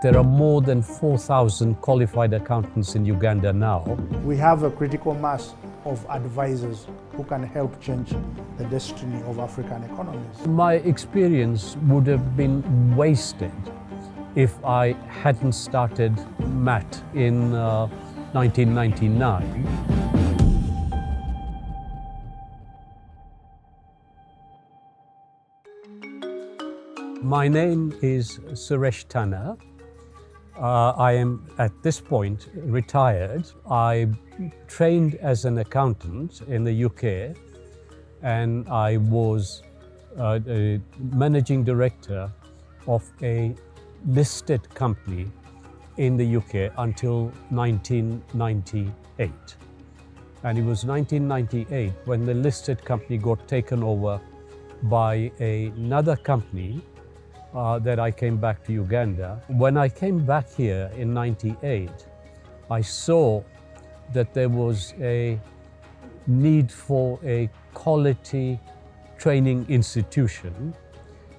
There are more than 4,000 qualified accountants in Uganda now. We have a critical mass of advisors who can help change the destiny of African economies. My experience would have been wasted if I hadn't started MAT in 1999. My name is Suresh Tanna. I am at this point retired. I trained as an accountant in the UK, and I was a managing director of a listed company in the UK until 1998. And it was 1998 when the listed company got taken over by another company that I came back to Uganda. When I came back here in 98, I saw that there was a need for a quality training institution,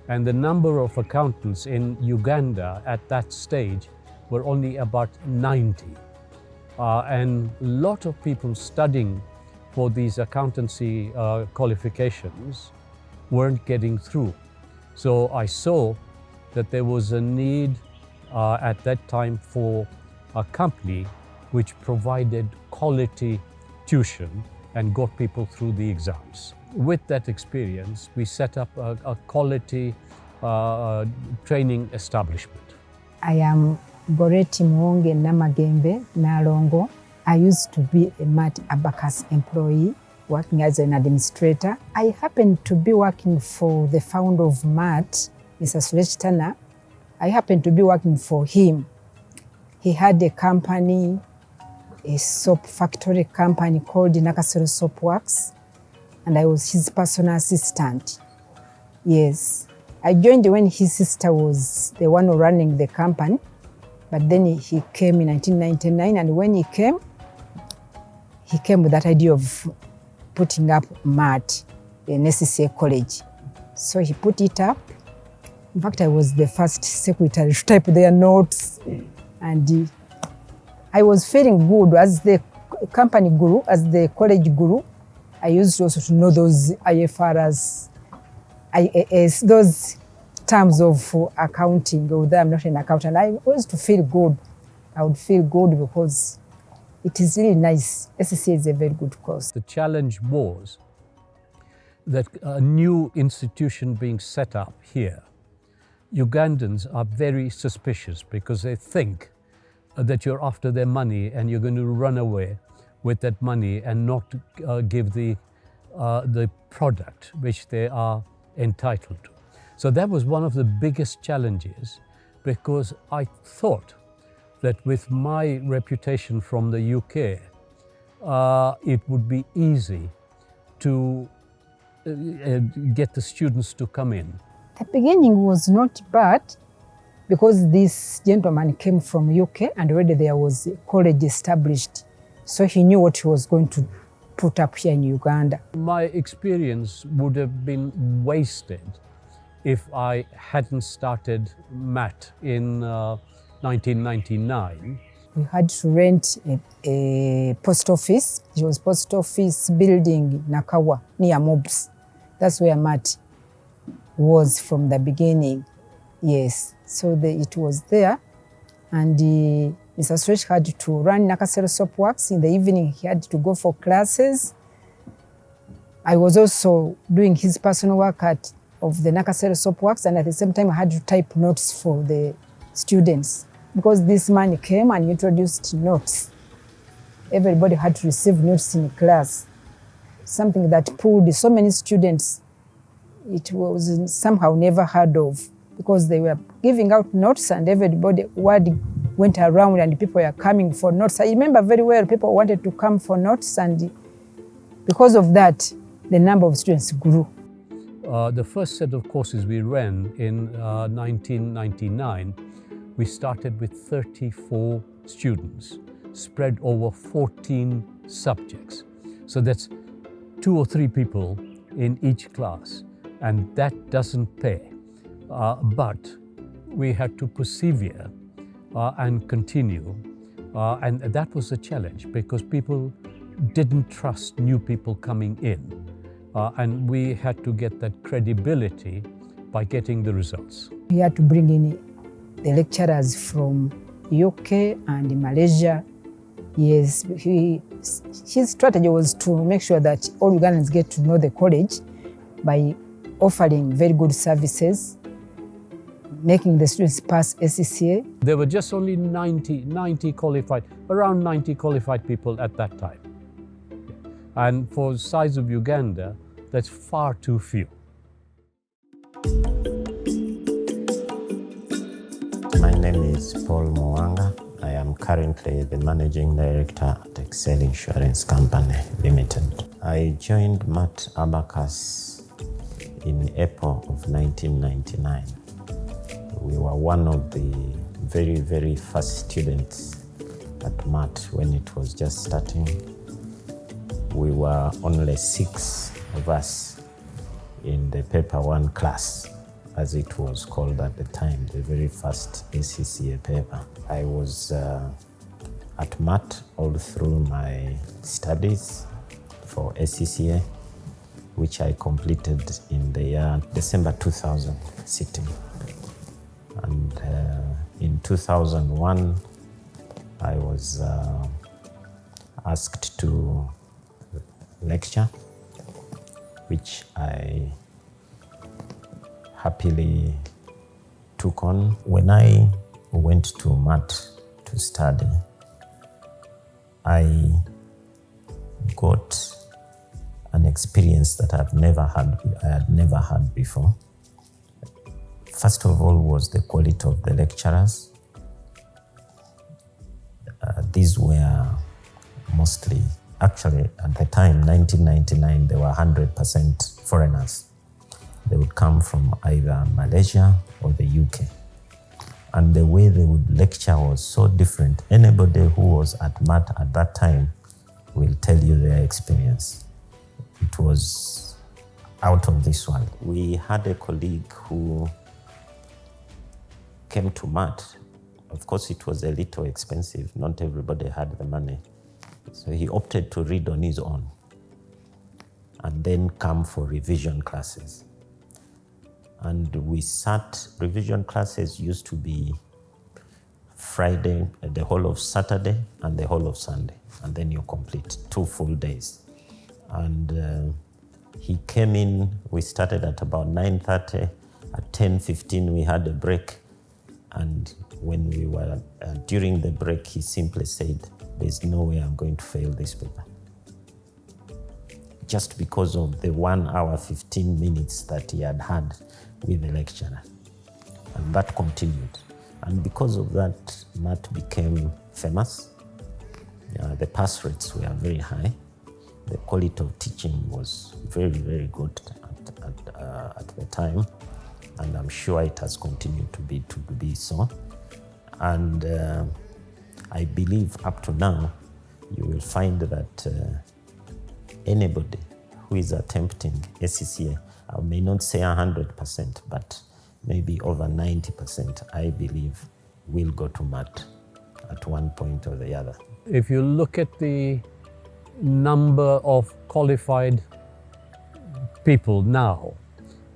and the number of accountants in Uganda at that stage were only about 90. And a lot of people studying for these accountancy qualifications weren't getting through. So I saw that there was a need at that time for a company which provided quality tuition and got people through the exams. With that experience, we set up a quality training establishment. I am Goreti Mwonge Namagembe Nalongo. I used to be a MAT ABACUS employee, working as an administrator. I happened to be working for the founder of MAT, Mr. Suresh Tanna. I happened to be working for him. He had a company, a soap factory company called Nakasero Soap Works, and I was his personal assistant. Yes. I joined when his sister was the one running the company, but then he came in 1999, and when he came with that idea of putting up MAT, the necessary college. So he put it up. In fact, I was the first secretary to type their notes, and I was feeling good as the company grew, as the college grew. I used also to know those IFRS, IAS, those terms of accounting, although I'm not an accountant. I used to feel good. I would feel good because it is really nice. SCC is a very good course. The challenge was that a new institution being set up here, Ugandans are very suspicious because they think that you're after their money and you're going to run away with that money and not give the product which they are entitled to. So that was one of the biggest challenges, because I thought that with my reputation from the UK, it would be easy to get the students to come in. The beginning was not bad because this gentleman came from UK and already there was a college established. So he knew what he was going to put up here in Uganda. My experience would have been wasted if I hadn't started MAT in 1999. We had to rent a post office. It was post office building Nakawa near Mobs. That's where MAT was from the beginning. Yes, so it was there, and Mr. Suresh had to run Nakasero Soap Works. In the evening, he had to go for classes. I was also doing his personal work of the Nakasero Soap Works, and at the same time, I had to type notes for the students because this man came and introduced notes. Everybody had to receive notes in class, something that pulled so many students. It was somehow never heard of because they were giving out notes and everybody word went around and people were coming for notes. I remember very well people wanted to come for notes, and because of that, the number of students grew. The first set of courses we ran in 1999, we started with 34 students spread over 14 subjects. So that's 2 or 3 people in each class, and that doesn't pay. But we had to persevere and continue. And that was a challenge because people didn't trust new people coming in. And we had to get that credibility by getting the results. We had to bring in the lecturers from UK and Malaysia. Yes, his strategy was to make sure that all Ugandans get to know the college by offering very good services, making the students pass SCCA. There were just only 90 qualified, around 90 qualified people at that time. And for the size of Uganda, that's far too few. My name is Paul Mwanga. I am currently the Managing Director at Excel Insurance Company Limited. I joined MAT ABACUS in April of 1999. We were one of the very, very first students at MAT when it was just starting. We were only 6 of us in the Paper 1 class, as it was called at the time, the very first SCCA paper. I was at MAT all through my studies for SCCA, which I completed in the year December 2000 sitting. And in 2001, I was asked to lecture, which I happily took on. When I went to MAT to study, I got an experience that I had never had before. First of all was the quality of the lecturers. These were mostly, actually at the time, 1999, they were 100% foreigners. They would come from either Malaysia or the UK. And the way they would lecture was so different. Anybody who was at MAT at that time will tell you their experience. It was out of this world. We had a colleague who came to MAT. Of course, it was a little expensive. Not everybody had the money. So he opted to read on his own and then come for revision classes. And we sat, revision classes used to be Friday, the whole of Saturday and the whole of Sunday. And then you complete 2 full days. And he came in, we started at about 9:30. At 10:15 we had a break. And when we were during the break, he simply said, "There's no way I'm going to fail this paper." Just because of the 1 hour, 15 minutes that he had had with the lecturer. And that continued. And because of that, MAT became famous. The pass rates were very high. The quality of teaching was very, very good at the time. And I'm sure it has continued to be so. And I believe up to now, you will find that anybody who is attempting SCCA, I may not say 100%, but maybe over 90%, I believe, will go to MAT at one point or the other. If you look at the number of qualified people now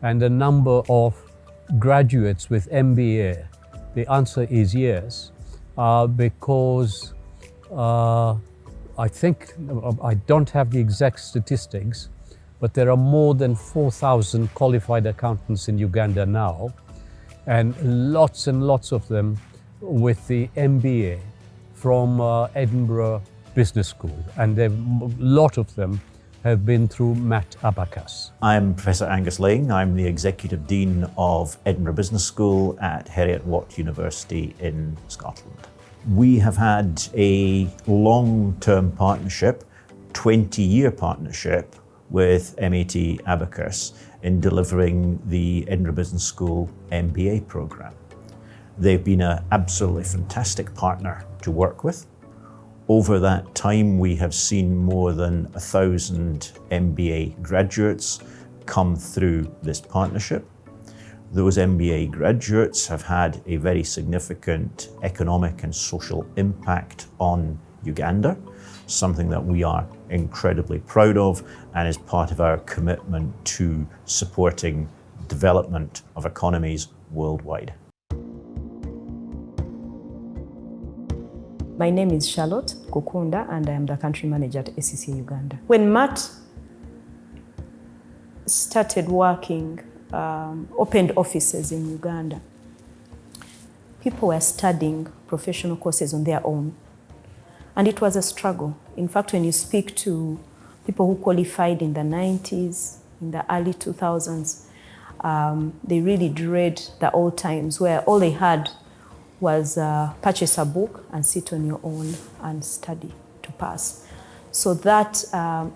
and the number of graduates with MBA, the answer is yes, because I think, I don't have the exact statistics, but there are more than 4,000 qualified accountants in Uganda now, and lots of them with the MBA from Edinburgh Business School, and a lot of them have been through MAT ABACUS. I'm Professor Angus Lang. I'm the Executive Dean of Edinburgh Business School at Heriot-Watt University in Scotland. We have had a long-term partnership, 20-year partnership with MAT ABACUS in delivering the Edinburgh Business School MBA program. They've been an absolutely fantastic partner to work with. Over that time, we have seen more than 1,000 MBA graduates come through this partnership. Those MBA graduates have had a very significant economic and social impact on Uganda, something that we are incredibly proud of and is part of our commitment to supporting development of economies worldwide. My name is Charlotte Kukunda and I am the country manager at ACCA Uganda. When MAT started working, opened offices in Uganda, people were studying professional courses on their own. And it was a struggle. In fact, when you speak to people who qualified in the 90s, in the early 2000s, they really dread the old times where all they had was purchase a book and sit on your own and study to pass. So that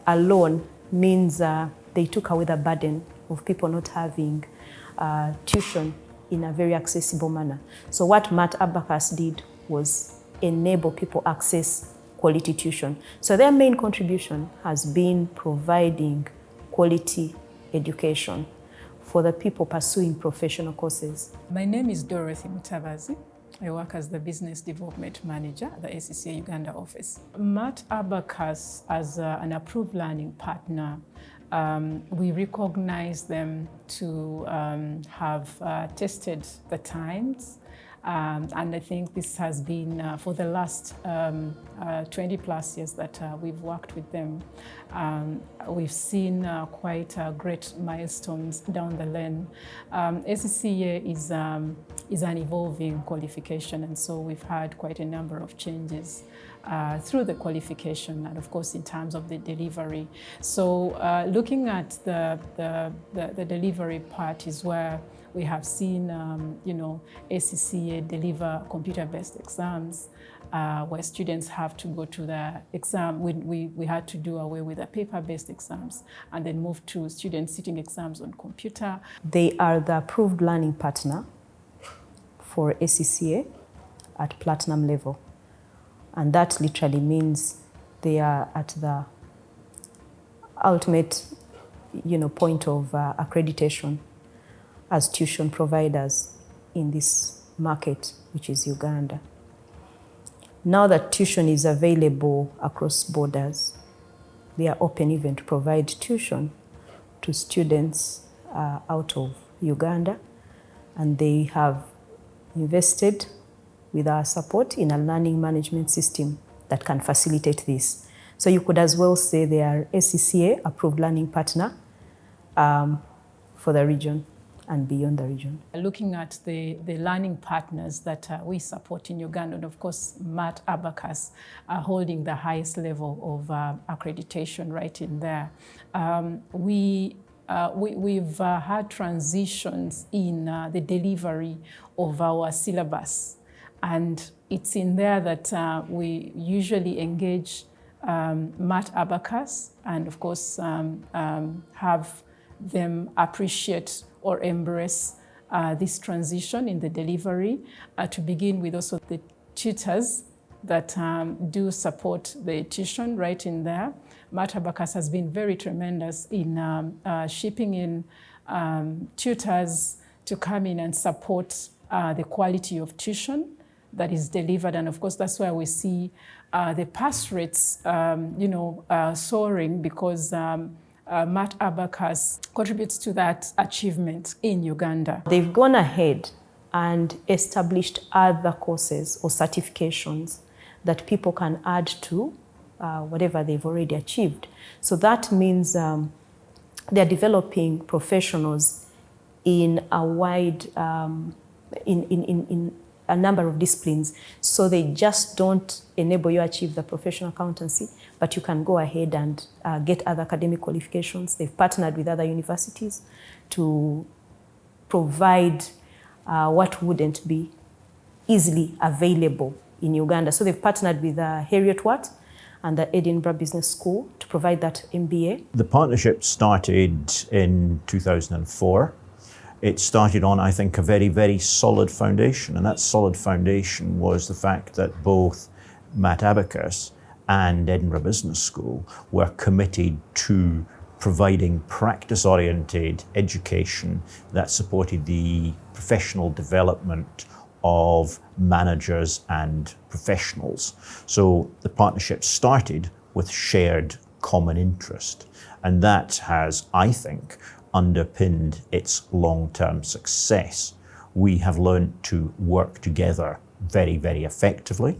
alone means they took away the burden of people not having tuition in a very accessible manner. So what MAT Abacus did was enable people access quality tuition. So their main contribution has been providing quality education for the people pursuing professional courses. My name is Dorothy Mutabazi. I work as the Business Development Manager at the ACCA Uganda office. MAT Abacus as an approved learning partner, we recognize them to have tested the times. And I think this has been for the last 20 plus years that we've worked with them. We've seen quite great milestones down the lane. ACCA is an evolving qualification, and so we've had quite a number of changes through the qualification and of course in terms of the delivery. So looking at the delivery part is where we have seen, ACCA deliver computer-based exams where students have to go to the exam. We had to do away with the paper-based exams and then move to students sitting exams on computer. They are the approved learning partner for ACCA at platinum level. And that literally means they are at the ultimate, point of accreditation as tuition providers in this market, which is Uganda. Now that tuition is available across borders, they are open even to provide tuition to students out of Uganda, and they have invested with our support in a learning management system that can facilitate this. So you could as well say they are ACCA approved learning partner for the region and beyond the region. Looking at the learning partners that we support in Uganda, and of course MAT Abacus are holding the highest level of accreditation right in there. We've had transitions in the delivery of our syllabus, and it's in there that we usually engage MAT Abacus and of course have them appreciate or embrace this transition in the delivery, to begin with also the tutors that do support the tuition right in there. MAT Abacus has been very tremendous in shipping in tutors to come in and support the quality of tuition that is delivered. And of course, that's where we see the pass rates soaring, because MAT Abacus contributes to that achievement in Uganda. They've gone ahead and established other courses or certifications that people can add to whatever they've already achieved. So that means they're developing professionals in a wide, in a number of disciplines. So they just don't enable you to achieve the professional accountancy, but you can go ahead and get other academic qualifications. They've partnered with other universities to provide what wouldn't be easily available in Uganda. So they've partnered with Harriet Watt and the Edinburgh Business School to provide that MBA. The partnership started in 2004. It started on, I think, a very, very solid foundation. And that solid foundation was the fact that both MAT Abacus and Edinburgh Business School were committed to providing practice-oriented education that supported the professional development of managers and professionals. So the partnership started with shared common interest, and that has, I think, underpinned its long-term success. We have learned to work together very, very effectively.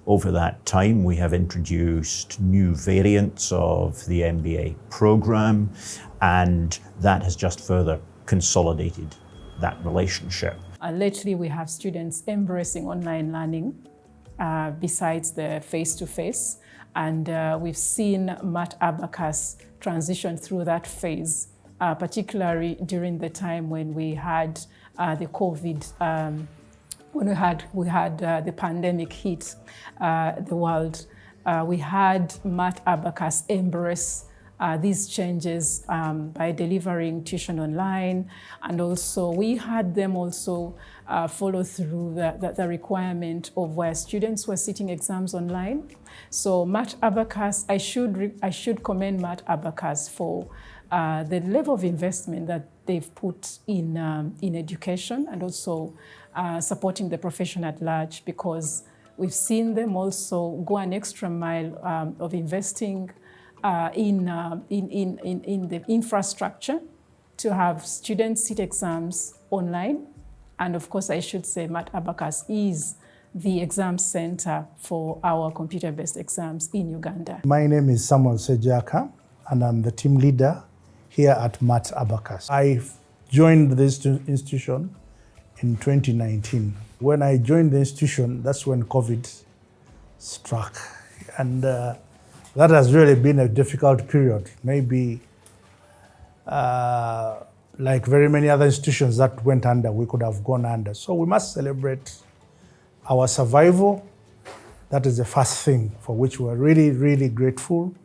Over that time, we have introduced new variants of the MBA program, and that has just further consolidated that relationship. Lately, we have students embracing online learning besides the face-to-face, and we've seen MAT ABACUS transition through that phase, particularly during the time when we had the COVID, when we had the pandemic hit the world. We had MAT ABACUS embrace these changes by delivering tuition online, and also we had them also follow through the requirement of where students were sitting exams online. So MAT ABACUS, I should commend MAT ABACUS for the level of investment that they've put in education, and also supporting the profession at large, because we've seen them also go an extra mile of investing in the infrastructure to have students sit exams online. And of course, I should say MAT ABACUS is the exam center for our computer-based exams in Uganda. My name is Samuel Sejaka, and I'm the team leader here at MAT ABACUS. I joined this institution in 2019. When I joined the institution, that's when COVID struck. And that has really been a difficult period. Maybe like very many other institutions that went under, we could have gone under. So we must celebrate our survival. That is the first thing for which we're really, really grateful.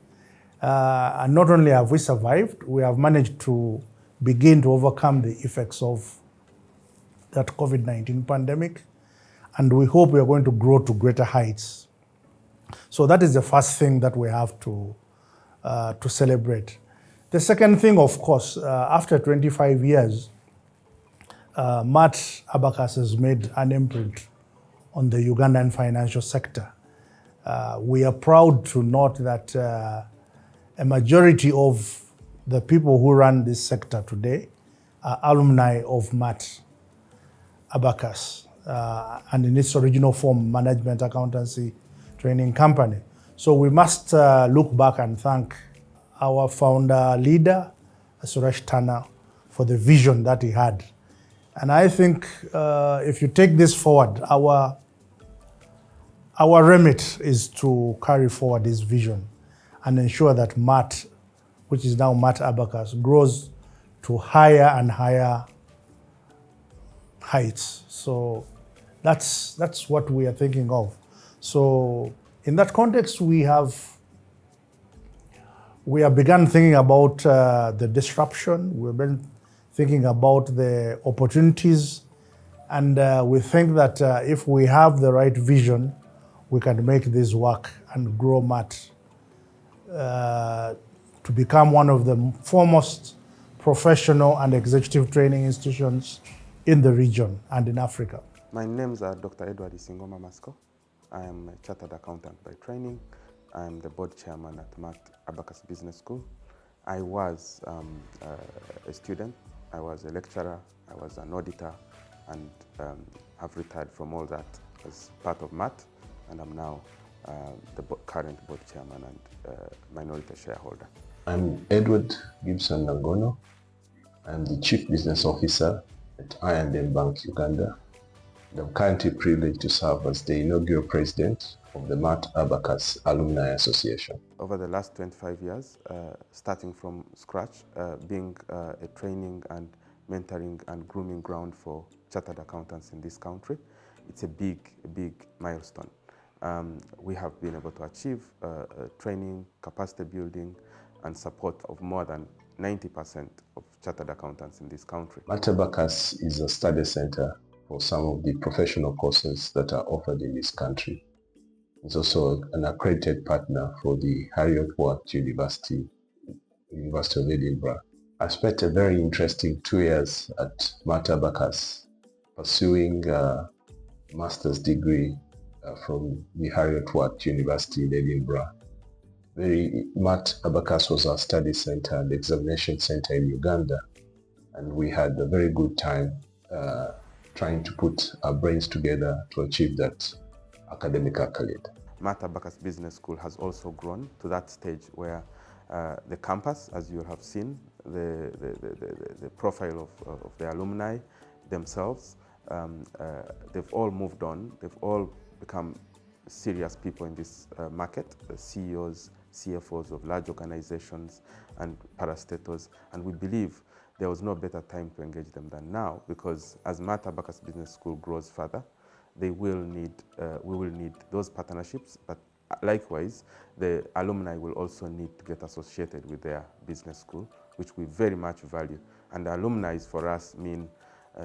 And not only have we survived, we have managed to begin to overcome the effects of that COVID-19 pandemic. And we hope we are going to grow to greater heights. So that is the first thing that we have to celebrate. The second thing, of course, after 25 years, MAT ABACUS has made an imprint on the Ugandan financial sector. We are proud to note that a majority of the people who run this sector today are alumni of MAT ABACUS, and in its original form, Management Accountancy Training Company. So we must look back and thank our founder leader, Suresh Tana, for the vision that he had. And I think if you take this forward, our remit is to carry forward this vision and ensure that MAT, which is now MAT ABACUS, grows to higher and higher heights. So that's what we are thinking of. So in that context, we have begun thinking about the disruption. We've been thinking about the opportunities, and we think that if we have the right vision, we can make this work and grow MAT to become one of the foremost professional and executive training institutions in the region and in Africa. My name is Dr. Edward Isingoma Masco. I am a chartered accountant by training. I am the board chairman at MAT ABACUS Business School. I was a student, I was a lecturer, I was an auditor, and have retired from all that as part of MAT, and I'm now the current board chairman and minority shareholder. I'm Edward Gibson Nangono. I'm the Chief Business Officer at I&M Bank Uganda. And I'm currently privileged to serve as the inaugural president of the MAT ABACUS Alumni Association. Over the last 25 years, starting from scratch, being a training and mentoring and grooming ground for chartered accountants in this country, it's a big milestone. We have been able to achieve training, capacity building, and support of more than 90% of chartered accountants in this country. MAT ABACUS is a study center for some of the professional courses that are offered in this country. It's also an accredited partner for the Harriet Watt University University of Edinburgh. I spent a very interesting 2 years at MAT ABACUS pursuing a master's degree from the Harriet Watt University in Edinburgh. MAT ABACUS was our study center and examination center in Uganda, and we had a very good time trying to put our brains together to achieve that academic accolade. MAT ABACUS Business School has also grown to that stage where the campus, as you have seen, the profile of the alumni themselves, they've all moved on. They've all become serious people in this market, the CEOs, CFOs of large organizations and parastatals, and we believe there was no better time to engage them than now, because as MAT ABACUS Business School grows further, we will need those partnerships, but likewise, the alumni will also need to get associated with their business school, which we very much value. And the alumni for us mean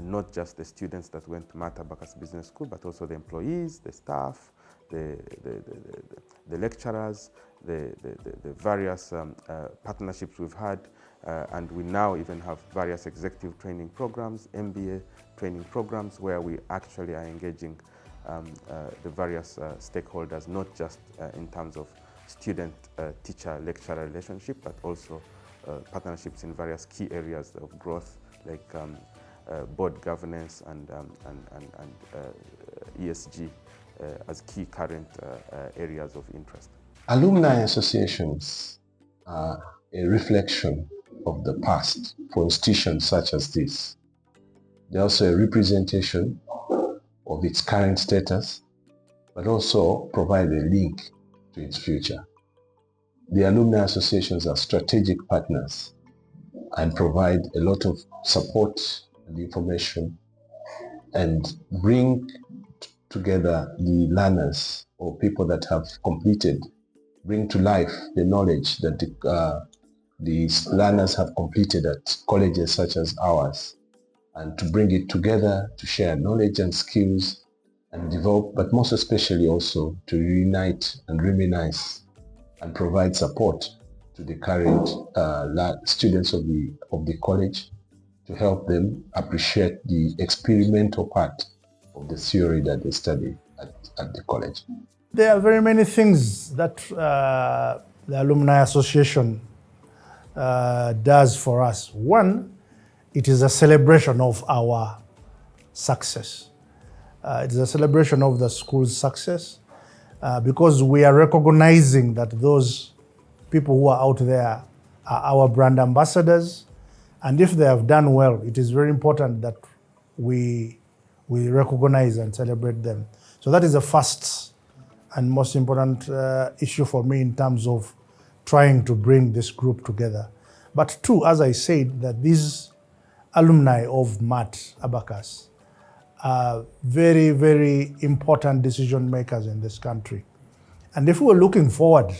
not just the students that went to MAT ABACUS Business School, but also the employees, the staff, the lecturers, the various partnerships we've had, and we now even have various executive training programs, MBA training programs, where we actually are engaging the various stakeholders, not just in terms of student-teacher-lecturer relationship, but also partnerships in various key areas of growth, like board governance and ESG as key current areas of interest. Alumni associations are a reflection of the past for institutions such as this. They're also a representation of its current status, but also provide a link to its future. The alumni associations are strategic partners and provide a lot of support and information and bring together the learners or people that have completed, bring to life the knowledge that the learners have completed at colleges such as ours, and to bring it together to share knowledge and skills and develop, but most especially also to reunite and reminisce and provide support to the current students of the college, to help them appreciate the experimental part of the theory that they study at the college. There are very many things that the Alumni Association does for us. One, it is a celebration of our success. It is a celebration of the school's success because we are recognizing that those people who are out there are our brand ambassadors. And if they have done well, it is very important that we recognize and celebrate them. So that is the first and most important issue for me in terms of trying to bring this group together. But two, as I said, that these alumni of MAT ABACUS are very, very important decision makers in this country. And if we're looking forward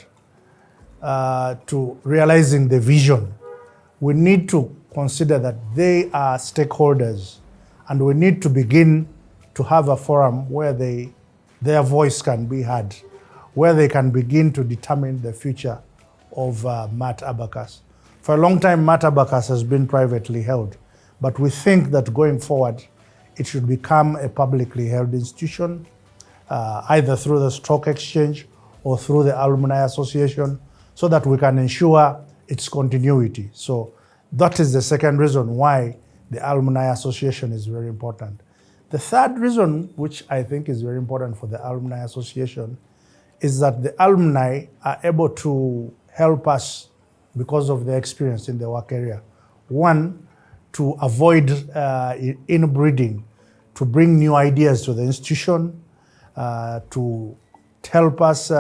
to realizing the vision, we need to consider that they are stakeholders, and we need to begin to have a forum where their voice can be heard, where they can begin to determine the future of MAT ABACUS. For a long time, MAT ABACUS has been privately held, but we think that going forward, it should become a publicly held institution, either through the stock exchange or through the Alumni Association, so that we can ensure its continuity. So that is the second reason why the Alumni Association is very important. The third reason, which I think is very important for the Alumni Association, is that the alumni are able to help us because of their experience in the work area. One, to avoid inbreeding, to bring new ideas to the institution, to help us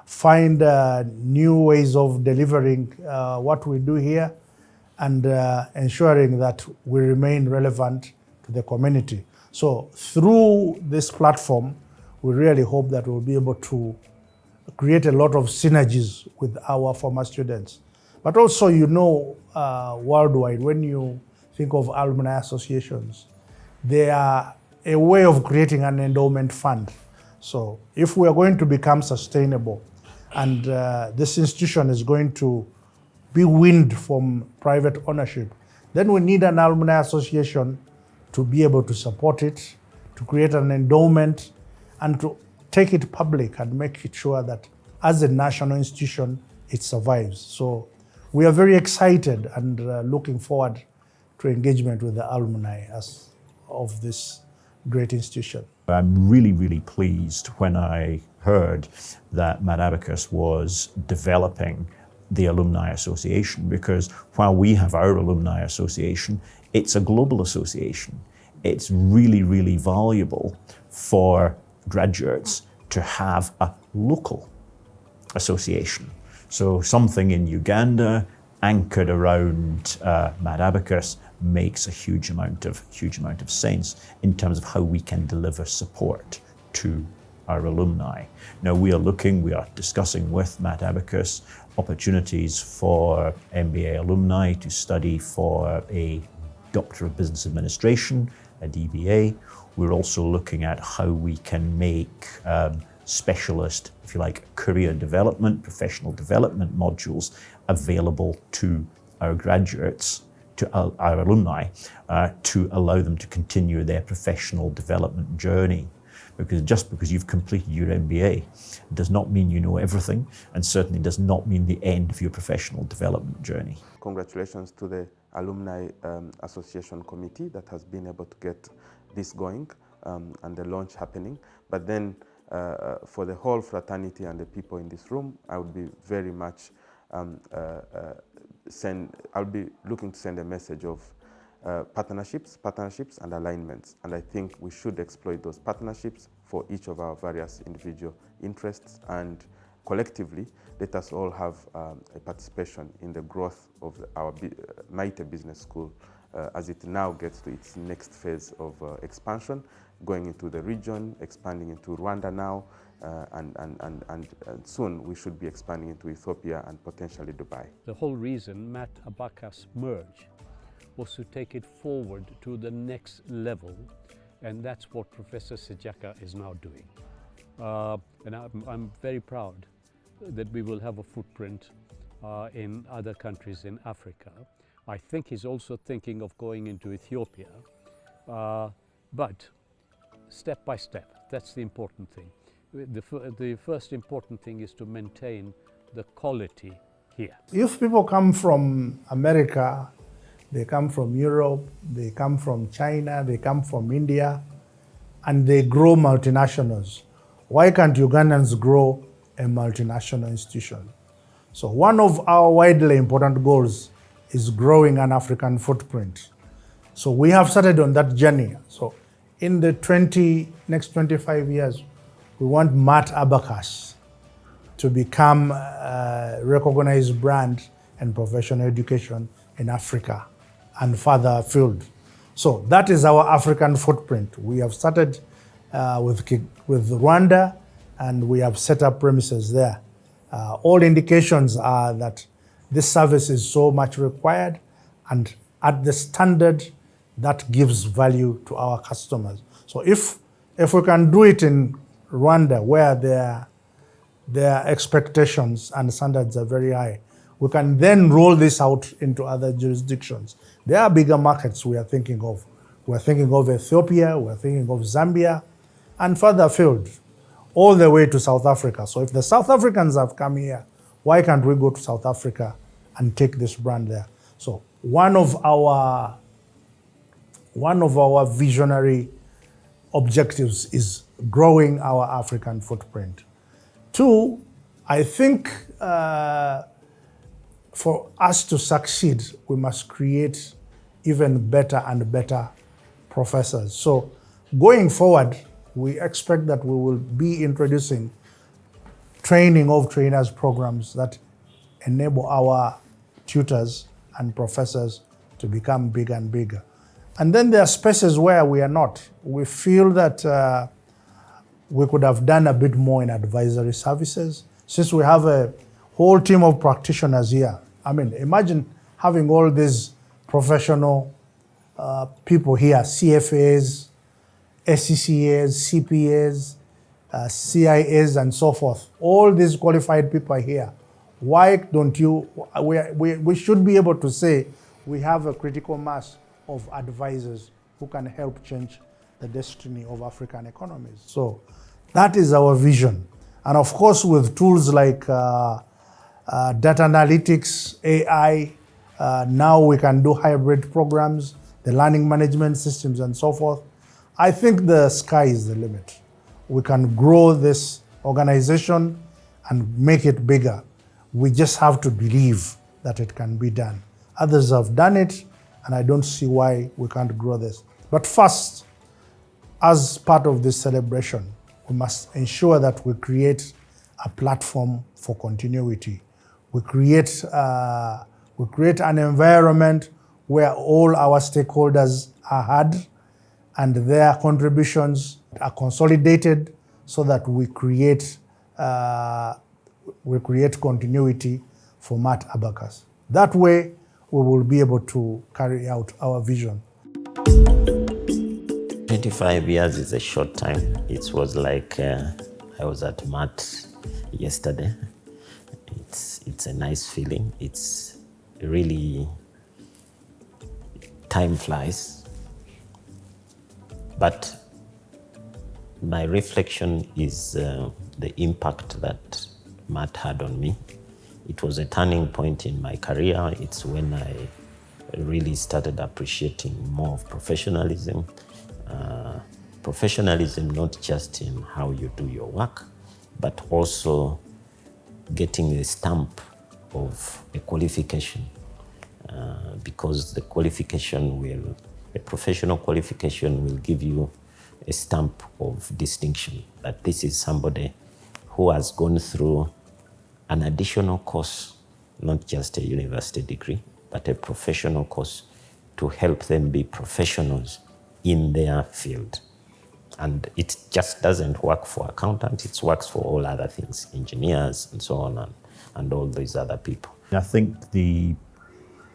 find new ways of delivering what we do here, and ensuring that we remain relevant to the community. So through this platform, we really hope that we'll be able to create a lot of synergies with our former students. But also, worldwide, when you think of alumni associations, they are a way of creating an endowment fund. So if we are going to become sustainable, and this institution is going to be weaned from private ownership, then we need an alumni association to be able to support it, to create an endowment, and to take it public and make it sure that as a national institution, it survives. So we are very excited and looking forward to engagement with the alumni of this great institution. I'm really, really pleased when I heard that MAT ABACUS was developing the Alumni Association, because while we have our Alumni Association, it's a global association. It's really, really valuable for graduates to have a local association. So something in Uganda anchored around MAT ABACUS makes a huge amount of sense in terms of how we can deliver support to our alumni. Now we are discussing with MAT ABACUS opportunities for MBA alumni to study for a Doctor of Business Administration, a DBA. We're also looking at how we can make specialist, if you like, career development, professional development modules available to our graduates, to our alumni, to allow them to continue their professional development journey. Because just because you've completed your MBA does not mean you know everything, and certainly does not mean the end of your professional development journey. Congratulations to the Alumni Association Committee that has been able to get this going and the launch happening. But then for the whole fraternity and the people in this room, I would be very much I'll be looking to send a message of partnerships and alignments. And I think we should exploit those partnerships for each of our various individual interests, and collectively, let us all have a participation in the growth of our MAT Business School as it now gets to its next phase of expansion, going into the region, expanding into Rwanda now, and soon we should be expanding into Ethiopia and potentially Dubai. The whole reason MAT ABACUS merged was to take it forward to the next level, and that's what Professor Sejaka is now doing. And I'm very proud that we will have a footprint in other countries in Africa. I think he's also thinking of going into Ethiopia, but step by step, that's the important thing. The first important thing is to maintain the quality here. If people come from America, they come from Europe, they come from China, they come from India, and they grow multinationals, why can't Ugandans grow a multinational institution? So one of our widely important goals is growing an African footprint. So we have started on that journey. So in the next 25 years, we want MAT ABACUS to become a recognized brand in professional education in Africa and further afield. So that is our African footprint. We have started with Rwanda, and we have set up premises there. All indications are that this service is so much required, and at the standard that gives value to our customers. So if we can do it in Rwanda, where their expectations and standards are very high, we can then roll this out into other jurisdictions. There are bigger markets we are thinking of. We're thinking of Ethiopia, we're thinking of Zambia, and further afield, all the way to South Africa. So if the South Africans have come here, why can't we go to South Africa and take this brand there? So one of our visionary objectives is growing our African footprint. Two, I think for us to succeed, we must create even better and better professors. So going forward, we expect that we will be introducing training of trainers programs that enable our tutors and professors to become bigger and bigger. And then there are spaces where we are not. We feel that we could have done a bit more in advisory services. Since we have a whole team of practitioners here, I mean, imagine having all these professional people here, CFAs, SCCAs, CPAs, CIAs, and so forth. All these qualified people are here. Why don't you, we should be able to say we have a critical mass of advisors who can help change the destiny of African economies. So that is our vision. And of course, with tools like data analytics, AI, now we can do hybrid programs, the learning management systems and so forth. I think the sky is the limit. We can grow this organization and make it bigger. We just have to believe that it can be done. Others have done it, and I don't see why we can't grow this. But first, as part of this celebration, we must ensure that we create a platform for continuity. We create an environment where all our stakeholders are heard and their contributions are consolidated so that we create continuity for MAT Abacus. That way, we will be able to carry out our vision. 25 years is a short time. It was like I was at MAT yesterday. It's a nice feeling. It's really, time flies. But my reflection is the impact that MAT had on me. It was a turning point in my career. It's when I really started appreciating more of professionalism. Professionalism not just in how you do your work, but also getting a stamp of a qualification, because the qualification a professional qualification will give you a stamp of distinction, that this is somebody who has gone through an additional course, not just a university degree, but a professional course to help them be professionals in their field. And it just doesn't work for accountants, it works for all other things, engineers and so on, and all these other people. I think the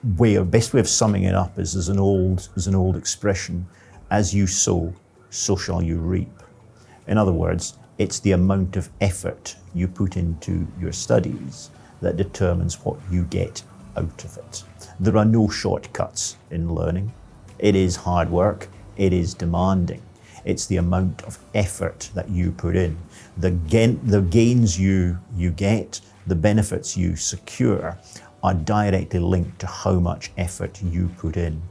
best way of summing it up is an old expression: as you sow, so shall you reap. In other words, it's the amount of effort you put into your studies that determines what you get out of it. There are no shortcuts in learning. It is hard work, it is demanding. It's the amount of effort that you put in. The gains you get, the benefits you secure are directly linked to how much effort you put in.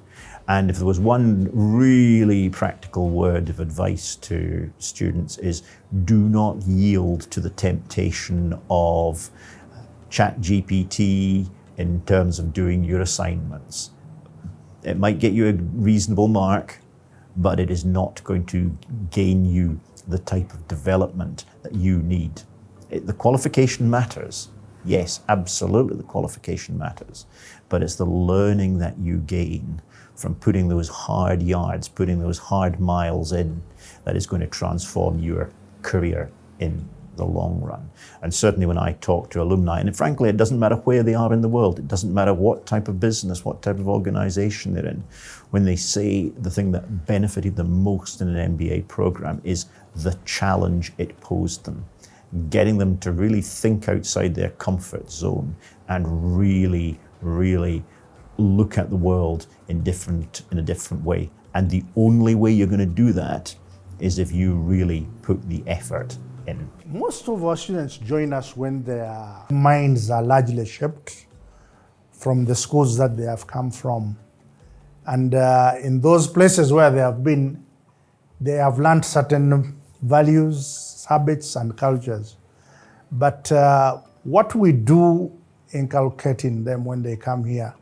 And if there was one really practical word of advice to students, is do not yield to the temptation of ChatGPT in terms of doing your assignments. It might get you a reasonable mark, but it is not going to gain you the type of development that you need. The qualification matters. Yes, absolutely the qualification matters, but it's the learning that you gain from putting those hard yards, putting those hard miles in, that is going to transform your career in the long run. And certainly when I talk to alumni, and frankly, it doesn't matter where they are in the world, it doesn't matter what type of business, what type of organization they're in, when they say the thing that benefited them most in an MBA program is the challenge it posed them, getting them to really think outside their comfort zone and really, really look at the world in a different way. And the only way you're going to do that is if you really put the effort in. Most of our students join us when their minds are largely shaped from the schools that they have come from. And in those places where they have been, they have learned certain values, habits, and cultures. But what we do inculcate in them when they come here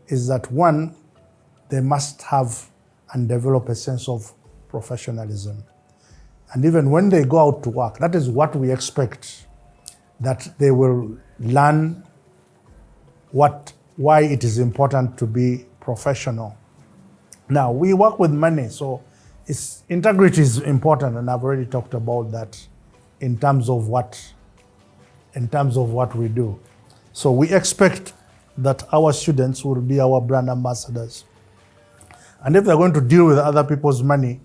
is that, one, they must have and develop a sense of professionalism. And even when they go out to work, that is what we expect, that they will learn why it is important to be professional. Now, we work with money, so integrity is important, and I've already talked about that in terms of what we do. So we expect that our students will be our brand ambassadors. And if they're going to deal with other people's money,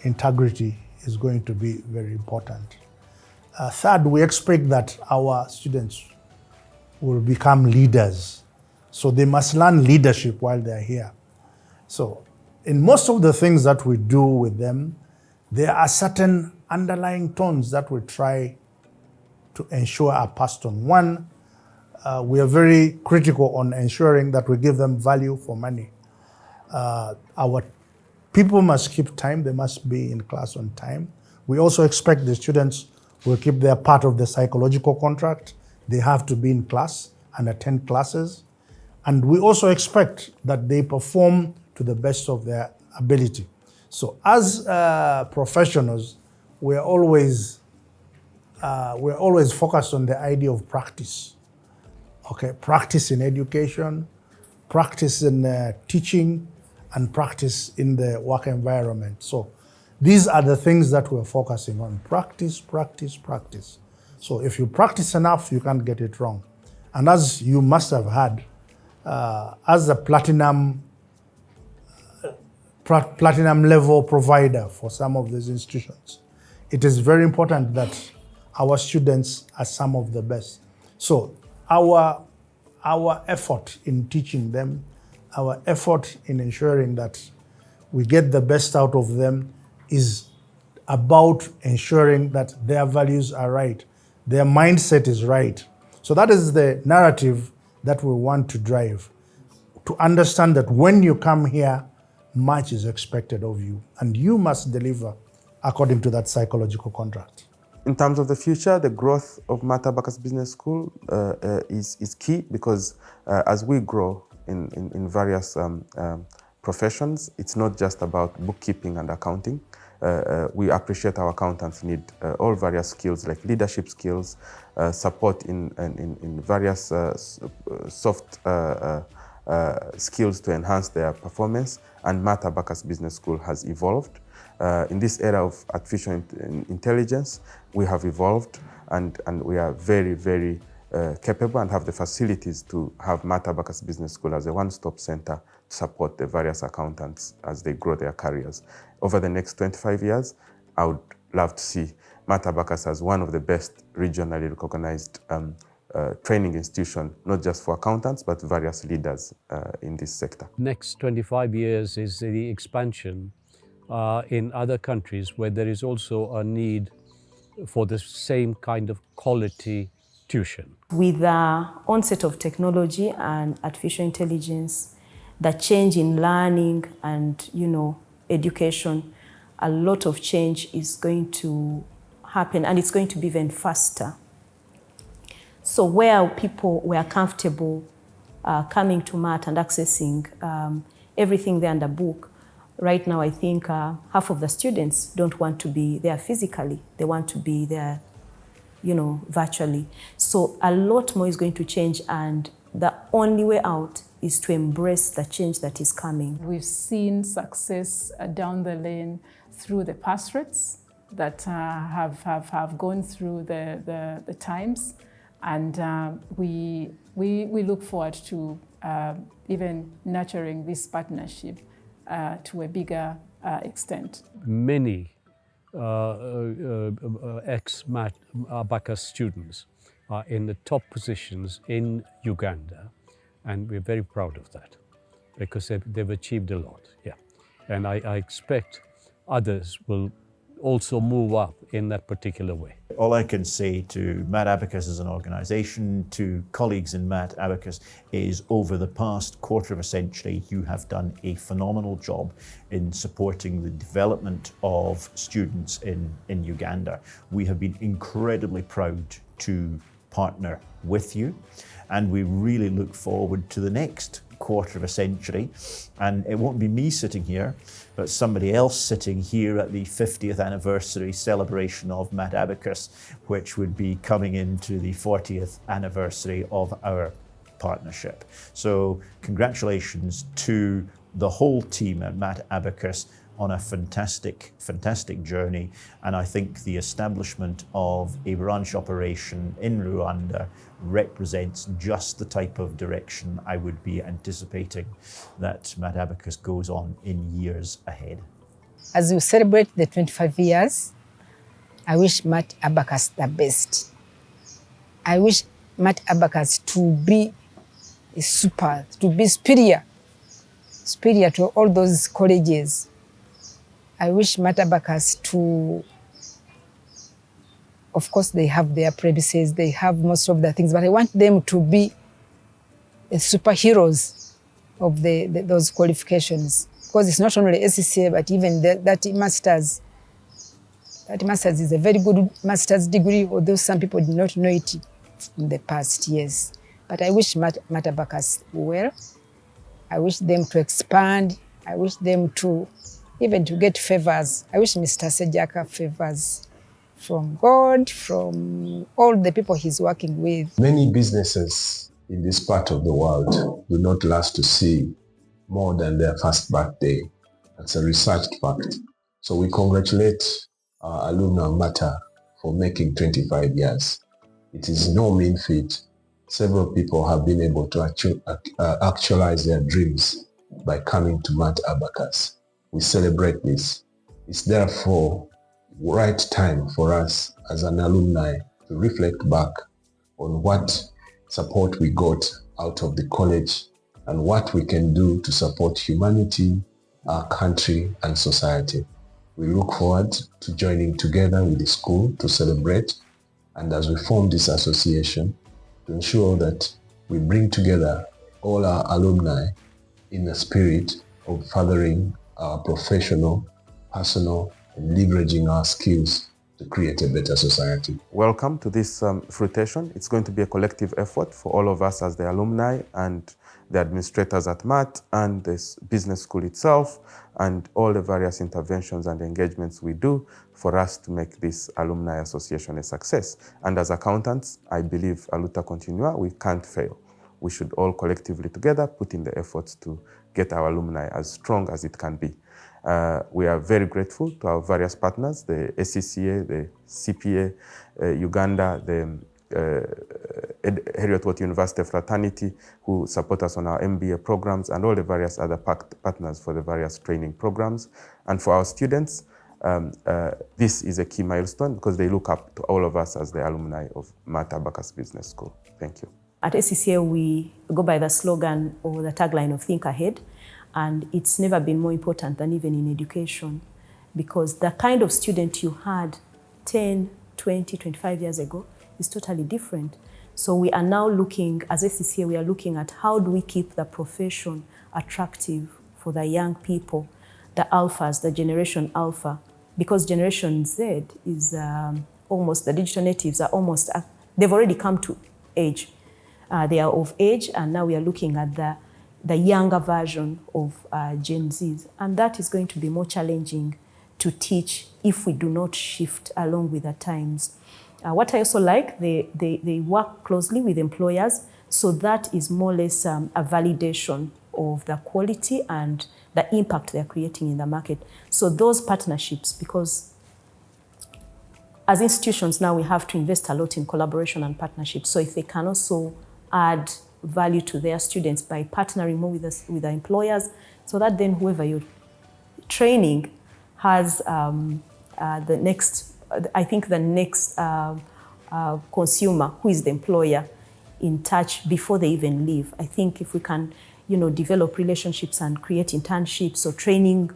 integrity is going to be very important. Third, we expect that our students will become leaders. So they must learn leadership while they're here. So in most of the things that we do with them, there are certain underlying tones that we try to ensure are passed on. One, we are very critical on ensuring that we give them value for money. Our people must keep time, they must be in class on time. We also expect the students will keep their part of the psychological contract. They have to be in class and attend classes. And we also expect that they perform to the best of their ability. So as professionals, we're always focused on the idea of practice. Okay, practice in education, practice in teaching, and practice in the work environment. So these are the things that we're focusing on. Practice, practice, practice. So if you practice enough, you can't get it wrong. And as you must have heard, as a platinum level provider for some of these institutions, it is very important that our students are some of the best. So our effort in teaching them, our effort in ensuring that we get the best out of them is about ensuring that their values are right, their mindset is right. So that is the narrative that we want to drive, to understand that when you come here, much is expected of you, and you must deliver according to that psychological contract. In terms of the future, the growth of MAT ABACUS Business School is key, because as we grow in various professions, it's not just about bookkeeping and accounting. We appreciate our accountants need all various skills like leadership skills, support in various soft skills to enhance their performance, and MAT ABACUS Business School has evolved. In this era of artificial intelligence, we have evolved, and we are very, very capable and have the facilities to have MAT ABACUS Business School as a one-stop center to support the various accountants as they grow their careers. Over the next 25 years, I would love to see MAT ABACUS as one of the best regionally recognized training institution, not just for accountants, but various leaders in this sector. Next 25 years is the expansion in other countries where there is also a need for the same kind of quality tuition. With the onset of technology and artificial intelligence, the change in learning and, education, a lot of change is going to happen, and it's going to be even faster. So where people were comfortable coming to MAT and accessing everything there under book, right now I think half of the students don't want to be there physically. They want to be there, virtually. So a lot more is going to change, and the only way out is to embrace the change that is coming. We've seen success down the lane through the pastorates that have gone through the times, and we look forward to even nurturing this partnership to a bigger extent. Many ex-MAT ABACUS students are in the top positions in Uganda, and we're very proud of that because they've achieved a lot. Yeah, and I expect others will also move up in that particular way. All I can say to MAT ABACUS as an organisation, to colleagues in MAT ABACUS, is over the past quarter of a century, you have done a phenomenal job in supporting the development of students in Uganda. We have been incredibly proud to partner with you, and we really look forward to the next quarter of a century. And it won't be me sitting here, but somebody else sitting here at the 50th anniversary celebration of MAT ABACUS, which would be coming into the 40th anniversary of our partnership. So congratulations to the whole team at MAT ABACUS on a fantastic, fantastic journey. And I think the establishment of a branch operation in Rwanda represents just the type of direction I would be anticipating that MAT ABACUS goes on in years ahead. As we celebrate the 25 years, I wish MAT ABACUS the best. I wish MAT Abacus to be superior to all those colleges. I wish MAT Abacus to, of course they have their premises, they have most of the things, but I want them to be superheroes of those qualifications. Because it's not only SCCA, but even that master's. That master's is a very good master's degree, although some people did not know it in the past years. But I wish MAT Abacus well. I wish them to expand. I wish them to even to get favors. I wish Mr. Sejaka favors from God, from all the people he's working with. Many businesses in this part of the world do not last to see more than their first birthday. That's a researched fact. So we congratulate our alumni MATA for making 25 years. It is no mean feat. Several people have been able to actualize their dreams by coming to MAT Abacus. We celebrate this. It's therefore right time for us as an alumni to reflect back on what support we got out of the college and what we can do to support humanity, our country, and society. We look forward to joining together with the school to celebrate, and as we form this association, to ensure that we bring together all our alumni in the spirit of furthering our professional, personal, and leveraging our skills to create a better society. Welcome to this fruition. It's going to be a collective effort for all of us as the alumni and the administrators at MAT and this business school itself and all the various interventions and engagements we do for us to make this alumni association a success. And as accountants, I believe Aluta Continua, we can't fail. We should all collectively together put in the efforts to get our alumni as strong as it can be. We are very grateful to our various partners, the SCCA, the CPA, Uganda, the Heriot-Watt University Fraternity, who support us on our MBA programs, and all the various other partners for the various training programs. And for our students, this is a key milestone because they look up to all of us as the alumni of MAT Abacus Business School. Thank you. At SCCA, we go by the slogan or the tagline of Think Ahead, and it's never been more important than even in education, because the kind of student you had 10, 20, 25 years ago is totally different. So we are now looking, as SCCA, we are looking at how do we keep the profession attractive for the young people, the alphas, the generation alpha, because Generation Z is almost, the digital natives are almost, they've already come to age. They are of age, and now we are looking at the younger version of Gen Zs. And that is going to be more challenging to teach if we do not shift along with the times. What I also like, they work closely with employers, so that is more or less a validation of the quality and the impact they're creating in the market. So those partnerships, because as institutions now we have to invest a lot in collaboration and partnerships. So if they can also add value to their students by partnering more with the employers, so that then whoever you're training has the next, I think the next consumer, who is the employer, in touch before they even leave. I think if we can, develop relationships and create internships or training,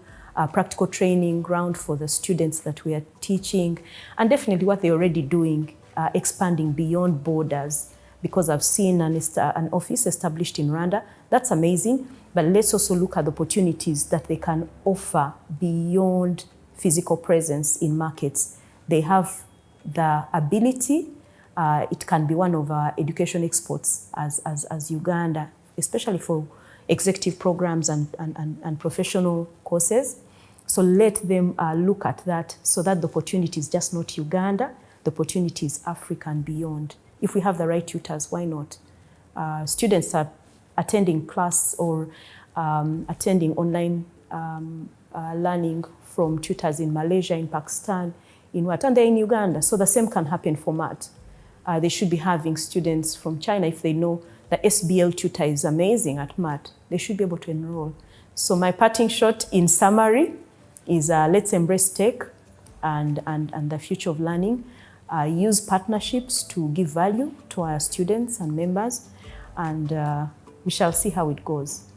practical training ground for the students that we are teaching, and definitely what they're already doing, expanding beyond borders, because I've seen an office established in Rwanda. That's amazing, but let's also look at the opportunities that they can offer beyond physical presence in markets. They have the ability. It can be one of our education exports as Uganda, especially for executive programs and professional courses. So let them look at that, so that the opportunity is just not Uganda, the opportunity is Africa and beyond. If we have the right tutors, why not? Students are attending class or attending online learning from tutors in Malaysia, in Pakistan, and they're in Uganda. So the same can happen for MAT. They should be having students from China. If they know the SBL tutor is amazing at MAT, they should be able to enroll. So my parting shot in summary is let's embrace tech and the future of learning. use partnerships to give value to our students and members, and we shall see how it goes.